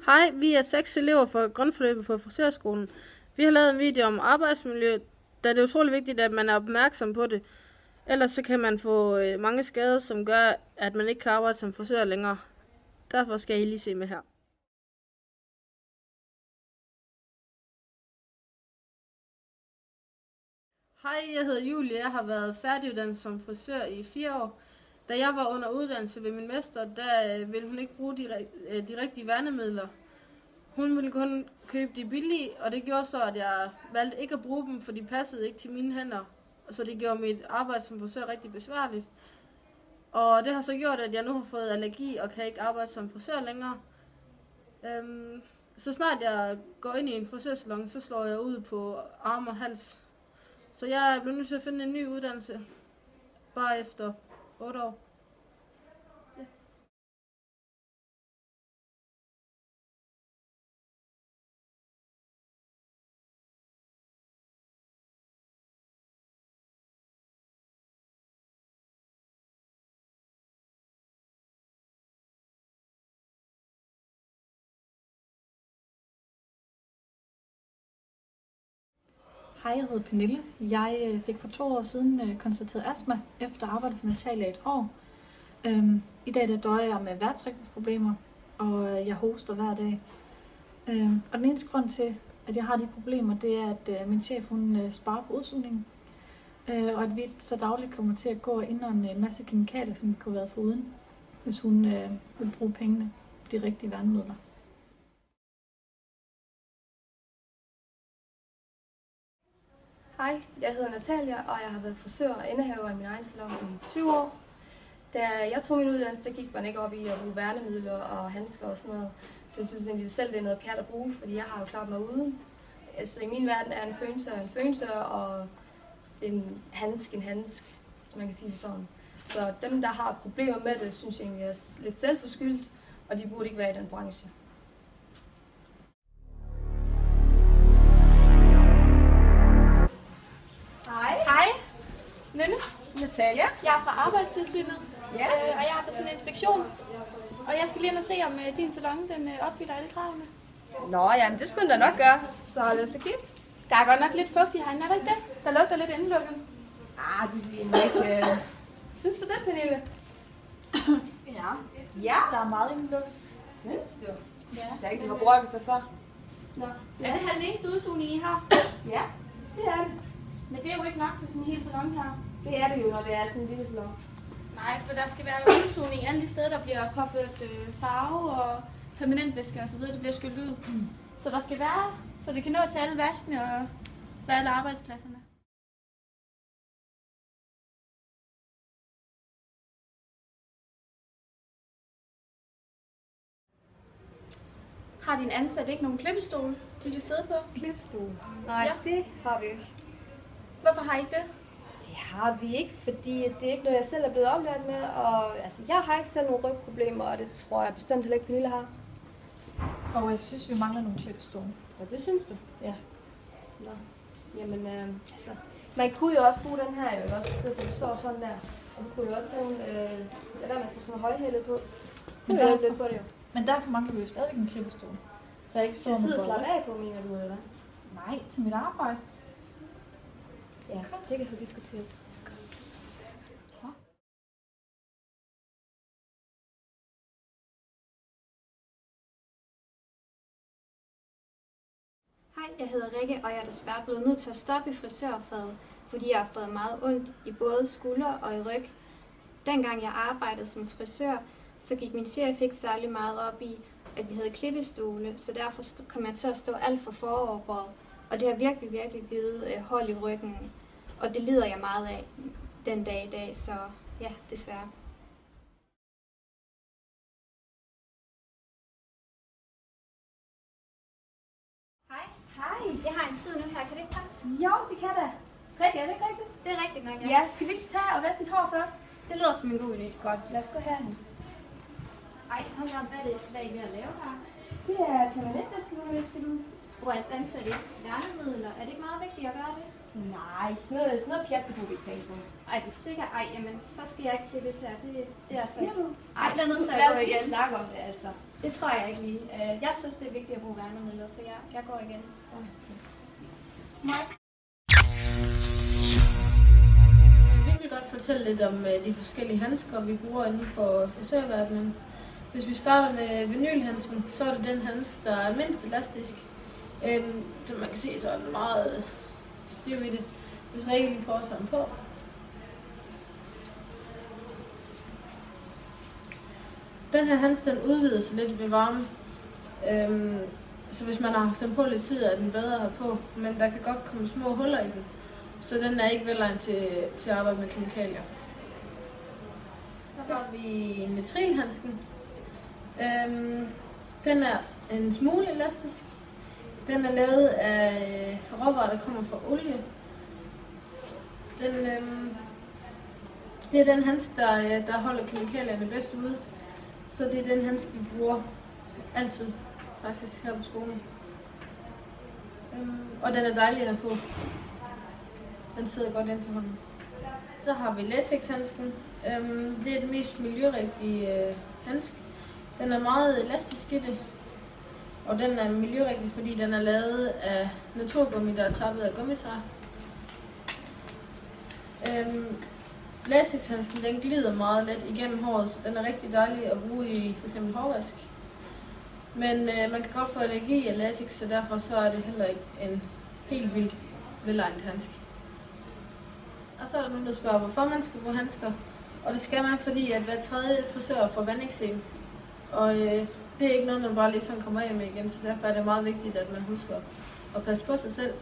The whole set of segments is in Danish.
Hej, vi er 6 elever fra grundforløbet på Frisørskolen. Vi har lavet en video om arbejdsmiljø, da det er utrolig vigtigt, at man er opmærksom på det. Ellers så kan man få mange skader, som gør, at man ikke kan arbejde som frisør længere. Derfor skal I lige se med her. Hej, jeg hedder Julie. Jeg har været færdiguddannet som frisør i 4 år. Da jeg var under uddannelse ved min mester, der ville hun ikke bruge de rigtige værnemidler. Hun ville kun købe de billige, og det gjorde så, at jeg valgte ikke at bruge dem, for de passede ikke til mine hænder. Så det gjorde mit arbejde som frisør rigtig besværligt. Og det har så gjort, at jeg nu har fået allergi og kan ikke arbejde som frisør længere. Så snart jeg går ind i en frisørsalon, så slår jeg ud på arm og hals. Så jeg er blevet nødt til at finde en ny uddannelse, bare efter 8 år. Ja. Hej, jeg hedder Pernille. Jeg fik for 2 år siden konstateret astma efter at arbejde for Natalia et år. I dag der døjer jeg med vejrtrækningsproblemer, og jeg hoster hver dag. Og den eneste grund til, at jeg har de problemer, det er, at min chef hun sparer på udsugningen. Og at vi så dagligt kommer til at gå og indånde en masse kemikalier, som vi kunne have været foruden, hvis hun vil bruge pengene på de rigtige værnemidler. Hej, jeg hedder Natalia, og jeg har været frisør og indehaver i min egen salon i 20 år. Da jeg tog min uddannelse, der gik man ikke op i at bruge værnemidler og handsker og sådan noget. Så jeg synes egentlig selv, det er noget pjat at bruge, fordi jeg har jo klaret mig uden. Altså i min verden er en fønsør og en handsk, hvis man kan sige det sådan. Så dem, der har problemer med det, synes jeg egentlig er lidt selvforskyldt, og de burde ikke være i den branche. Hej, Nynne. Natalia? Jeg er fra Arbejdstilsynet, Ja. og jeg er på sådan en inspektion. Og jeg skal lige ind og se, om din salon den opfylder alle kravene. Nå ja, men det skulle den da nok gøre. Så lad os da kigge. Der er godt nok lidt fugt i herinde, er der ikke det? Der lugter lidt indelukket. Det er ikke... Synes du det, Pernille? Ja. Ja. Der er meget indelukket. Synes du? Ja. Så ikke, du har brokket dig for. Nå. Er det her den eneste udsugning, I har? Ja, det er det. Men det er jo ikke nok til sådan en hel salon her. Det er det jo, når det er sådan en lille salon. Nej, for der skal være udsugning alle de steder, der bliver påført farve og permanentvæske og så videre, det bliver skyllet ud. Så der skal være, så det kan nå til alle vaskene og være alle arbejdspladserne. Har din ansat ikke nogen klippestol, de kan sidde på? Klippestol? Nej, Ja. det har vi ikke. Hvorfor har I ikke det? Det har vi ikke, fordi det er ikke noget, jeg selv er blevet oplært med. Og altså, jeg har ikke selv nogle rygproblemer, og det tror jeg bestemt heller ikke, Pernille har. Og jeg synes, vi mangler nogle klippestole. Og det synes du? Ja. Nå. Jamen, altså, man kunne jo også bruge den her, jo ikke også, i stedet for at du står sådan der. Og du kunne jo også tage nogle, lad være med at tage sådan nogle højhæle på. Men Det er jo lidt på det jo. Men derfor mangler vi jo stadig en klippestol. Så jeg ikke Så jeg sidder sidder og med slapper af på, mener du, eller hvad? Nej, til mit arbejde. Ja, det kan så diskuteres. Hej, jeg hedder Rikke, og jeg er desværre blevet nødt til at stoppe i frisørfaget, fordi jeg har fået meget ondt i både skulder og i ryg. Dengang jeg arbejdede som frisør, så gik min chef ikke særlig meget op i, at vi havde klippestole, så derfor kom jeg til at stå alt for foroverbøjet, og det har virkelig givet hold i ryggen, og det lider jeg meget af den dag i dag, så ja, desværre. Hej. Hej. Jeg har en tid nu her, kan det ikke passe? Jo, det kan da. Rikke, er det ikke rigtigt? Det er rigtigt nok, ja. Ja, skal vi ikke tage og vaske dit hår først? Det lyder som en god idé. Godt, lad os gå herhen. Ej, hold op, hvad er I ved at lave her? Det er permanentvæske, nu vil jeg spille ud. Hvor jeg ansat ikke værnemidler. Er det ikke meget vigtigt at gøre det? Nej, sådan noget pjat, det bruger vi ikke penge på. Ej, det er sikkert. Ej, jamen, så skal jeg ikke det her. Det er altså... Siger du? Ej, jeg bliver nødt til at lad gå os lige igen. snakke om det, altså. Det tror jeg ikke lige. Jeg synes, det er vigtigt at bruge værnemidler, så jeg går igen. Så. Vi vil godt fortælle lidt om de forskellige handsker, vi bruger inden for frisørverdenen. Hvis vi starter med vinylhandsken, så er det den handske, der er mindst elastisk. Som man kan se, så er den meget stiv i det. Hvis Rikke lige prøver at tage den på. Den her handske, den udvider sig lidt ved varme. Så hvis man har haft den på lidt tid, er den bedre at have på. Men der kan godt komme små huller i den. Så den er ikke velegnet til at arbejde med kemikalier. Så har vi nitrilhandsken. Den er en smule elastisk. Den er lavet af råvarer, der kommer fra olie. Det er den handske, der holder kemikalierne bedst ude. Så det er den handske, vi bruger altid faktisk her på skolen. Og den er dejlig at have på. Den sidder godt ind til hånden. Så har vi latexhandsken. Det er den mest miljørigtige handske. Den er meget elastisk i det. Og den er miljørigtig, fordi den er lavet af naturgummi, der er tappet af gummitræ. Latexhandsken, den glider meget let igennem håret, så den er rigtig dejlig at bruge i f.eks. hårvask. Men man kan godt få allergi af latex, så derfor så er det heller ikke en helt vildt velegnet handske. Og så er der nogen, der spørger, hvorfor man skal bruge handsker. Og det skal man, fordi at hver tredje frisør får vandeksem. Og det er ikke noget, man bare lige sådan kommer af med igen, så derfor er det meget vigtigt, at man husker at passe på sig selv.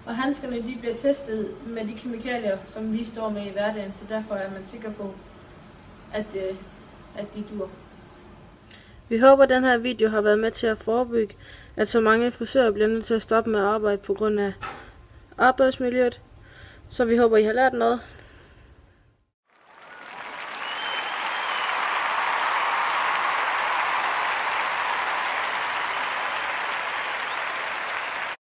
Og handskerne, de bliver testet med de kemikalier, som vi står med i hverdagen, så derfor er man sikker på, at de dur. Vi håber, at den her video har været med til at forebygge, at så mange frisører bliver nødt til at stoppe med at arbejde på grund af arbejdsmiljøet. Så vi håber, I har lært noget.